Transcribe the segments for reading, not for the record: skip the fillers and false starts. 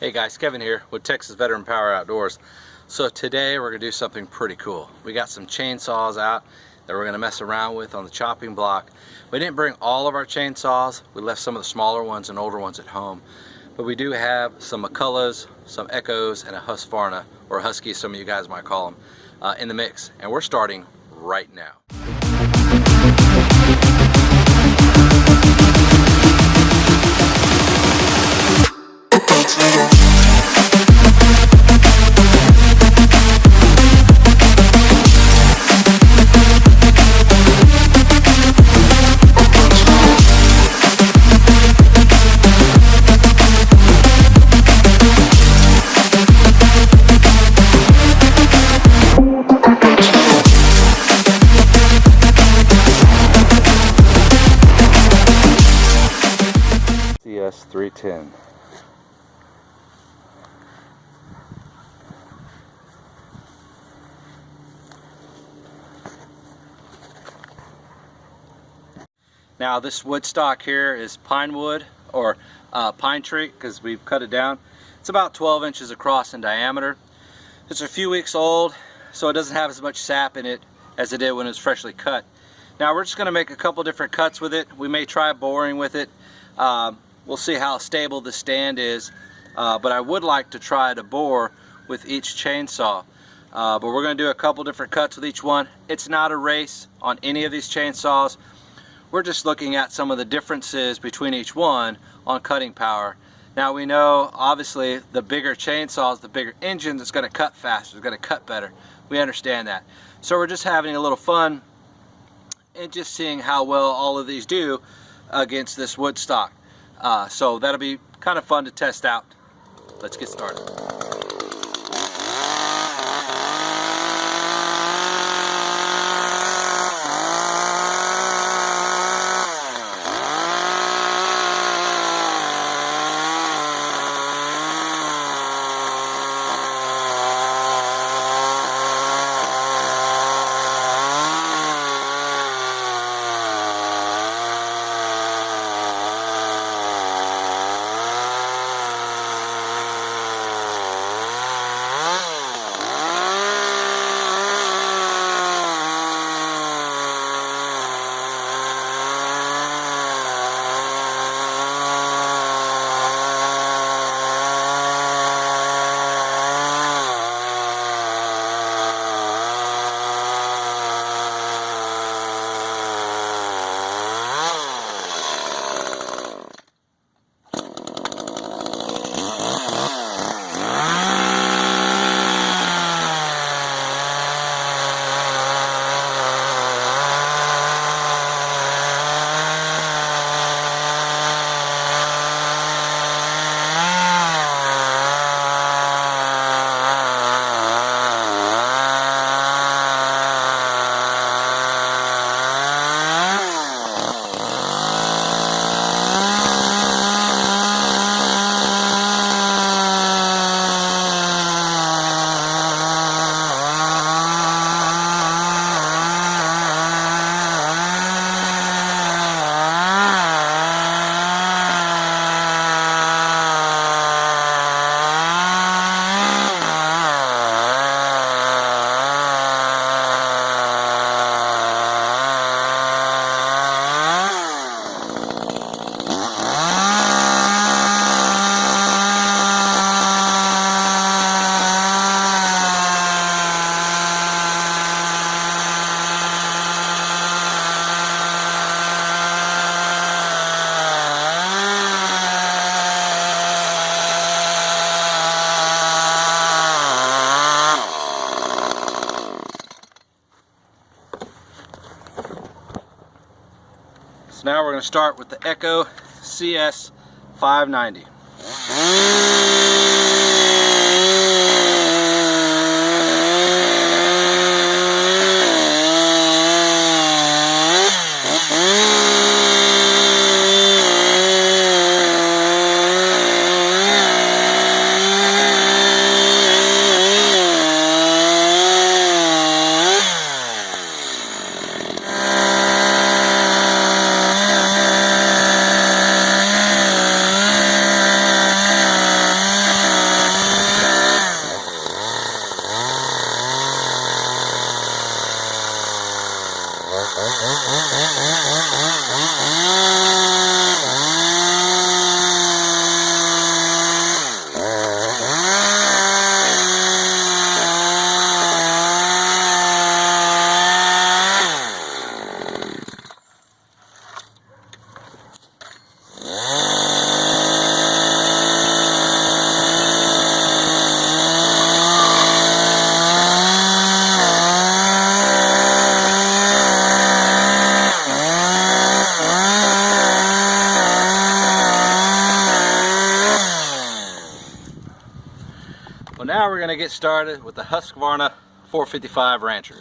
Hey guys, Kevin here with Texas Veteran Power Outdoors. So today we're going to do something pretty cool. We got some chainsaws out that we're going to mess around with on the chopping block. We didn't bring all of our chainsaws. We left some of the smaller ones and older ones at home. But we do have some McCulloughs, some Echoes, and a Husqvarna, or Husky some of you guys might call them, in the mix. And we're starting right now. CS 310. Now this wood stock here is pine wood, or pine tree, because we've cut it down. It's about 12 inches across in diameter. It's a few weeks old, so it doesn't have as much sap in it as it did when it was freshly cut. Now we're just going to make a couple different cuts with it. We may try boring with it. We'll see how stable the stand is, but I would like to try to bore with each chainsaw. But we're going to do a couple different cuts with each one. It's not a race on any of these chainsaws. We're just looking at some of the differences between each one on cutting power. Now we know, obviously, the bigger chainsaws, the bigger engines, it's going to cut faster, it's going to cut better. We understand that. So we're just having a little fun and just seeing how well all of these do against this wood stock. So that'll be kind of fun to test out. Let's get started. So now we're going to start with the Echo CS 590. Well, now we're going to get started with the Husqvarna 455 Rancher.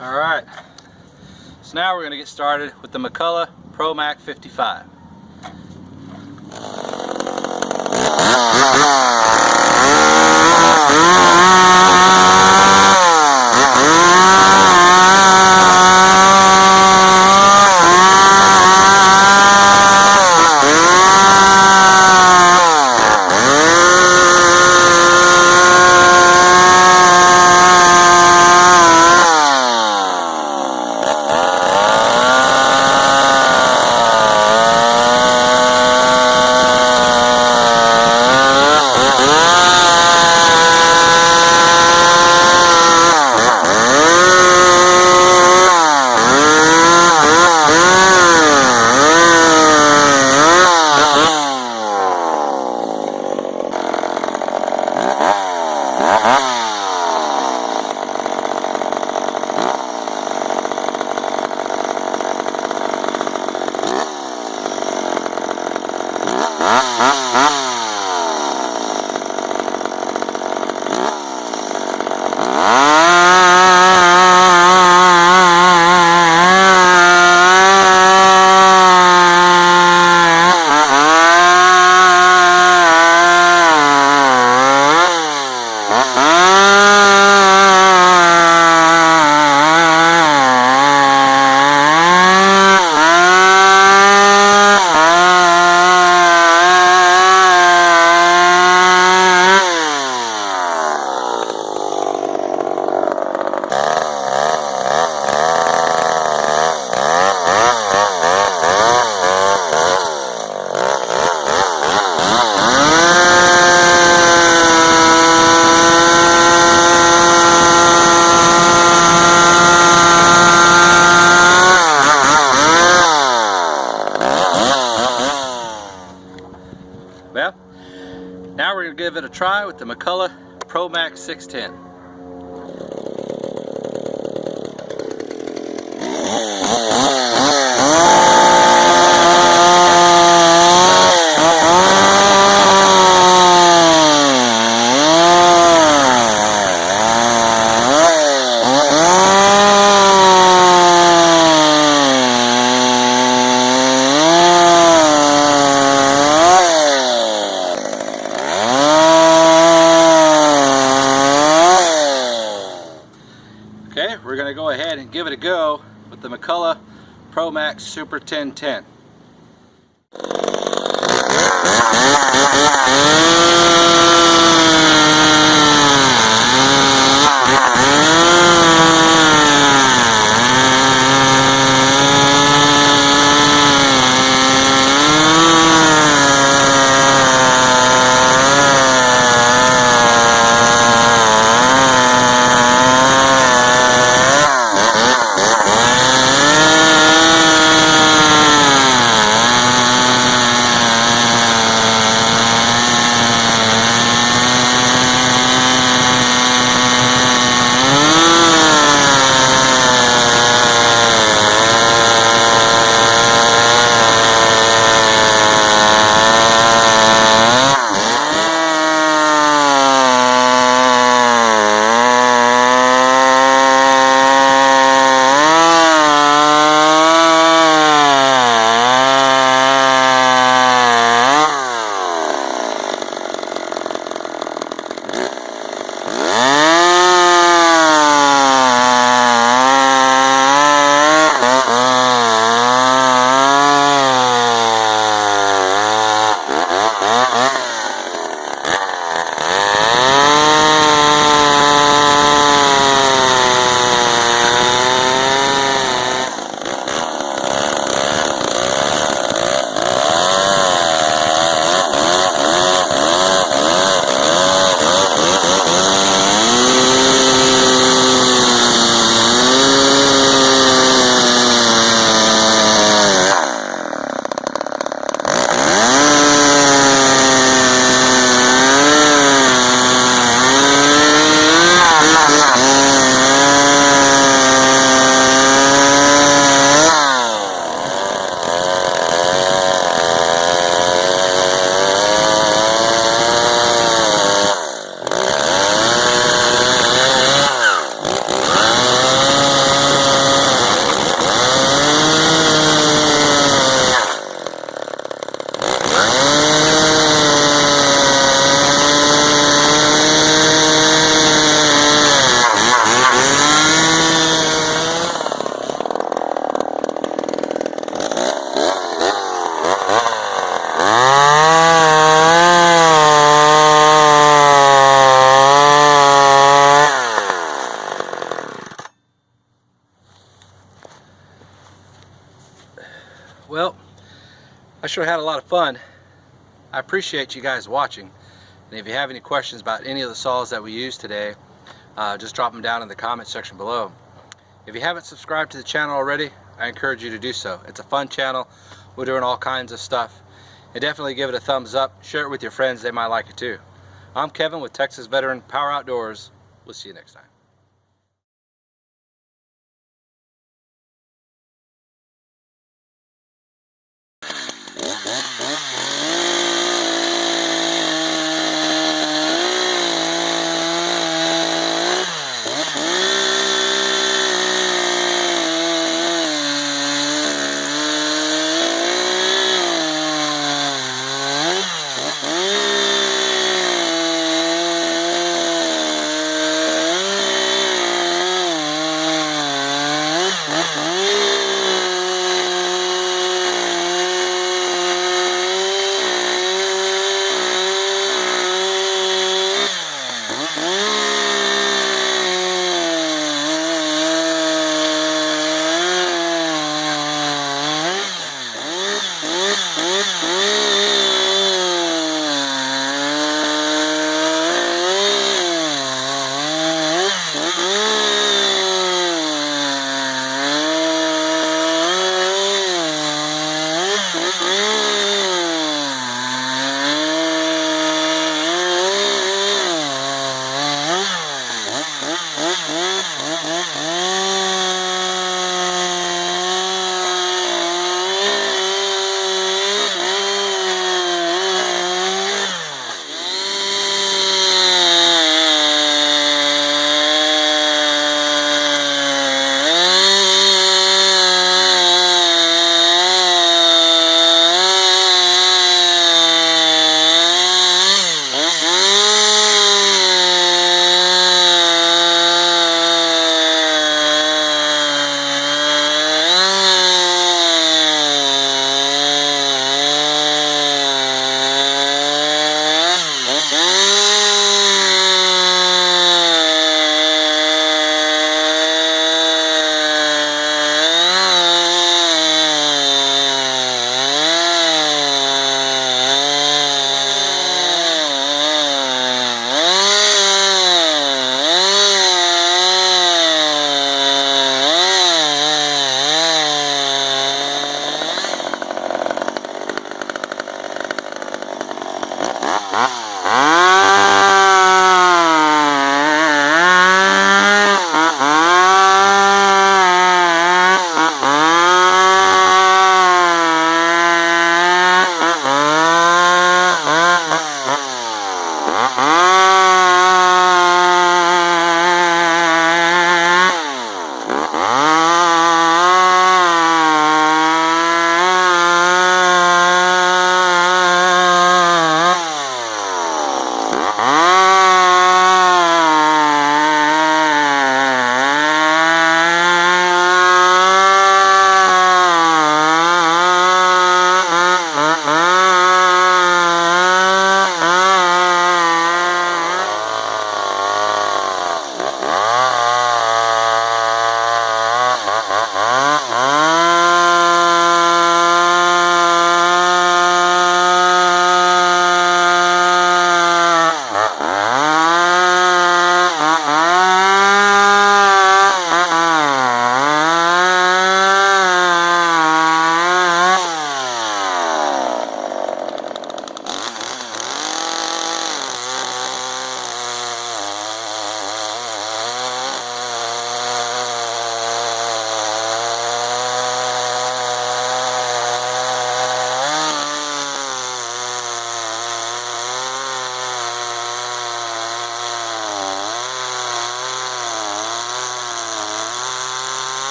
Alright, so now we're going to get started with the McCullough Pro Mac 55. Well, now we're going to give it a try with the McCullough Pro Max 610. Okay, we're going to go ahead and give it a go with the McCullough Pro Max Super 1010. Well, I sure had a lot of fun. I appreciate you guys watching. And if you have any questions about any of the saws that we used today, just drop them down in the comment section below. If you haven't subscribed to the channel already, I encourage you to do so. It's a fun channel. We're doing all kinds of stuff. And definitely give it a thumbs up. Share it with your friends. They might like it too. I'm Kevin with Texas Veteran Power Outdoors. We'll see you next time.